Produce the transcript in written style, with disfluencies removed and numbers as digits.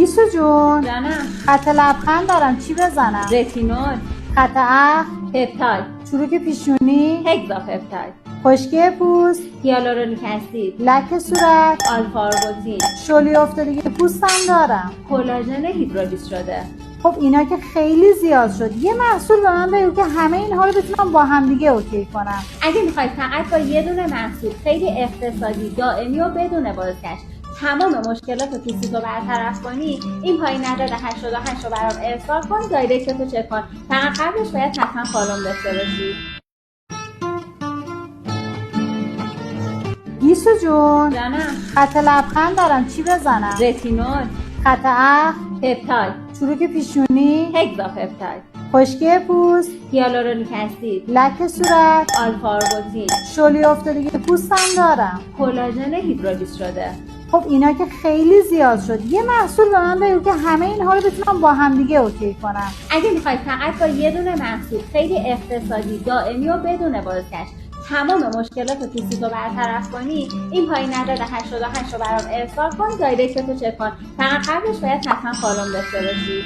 گیسو جون، جانم. خط لبخند دارم، چی بزنم؟ رتینول. خط اخ، پپتاید. چروک پیشونی، هگزا پپتاید. خشکی پوست، هیالورونیک اسید. لک صورت، آلفا آربوتین. شلی افتادگی پوستم دارم. کلاژن هیدرولیز شده. خب اینا که خیلی زیاد شد، یه محصول به من بگو که همه اینها رو بتونم با هم دیگه اوکی کنم. اگه میخواید فقط با یه دونه محصول خیلی اقتصادی، دائمی و بدون بازگشت تمام مشکلات تو برطرف کنی، این پایین عدد 88 رو برام ارسال کن، دایرکتتو چک کن. فقط قبلش باید حتما فالوم داشته باشی. گیسو جون، جانم. خط لبخند دارم، چی بزنم؟ رتینول. خط اخ، پپتاید. چروک پیشونی، هگزا پپتاید. خشکی پوست، هیالورونیک اسید. لک صورت، آلفا آربوتین. شلی افتادگی پوستم دارم. کلاژن هیدرولیز شده. خب اینا که خیلی زیاد شد، یه محصول به من بگو که همه اینها رو بتونم با هم دیگه اوکی کنم. اگه میخواید فقط با یه دونه محصول خیلی اقتصادی، دائمی و بدون بازگشت تمام مشکلات تو برطرف کنی، این پایین عدد 88 رو برام ارسال کن، دایرکتتو چک کن. فقط قبلش باید حتما فالوم داشته باشی.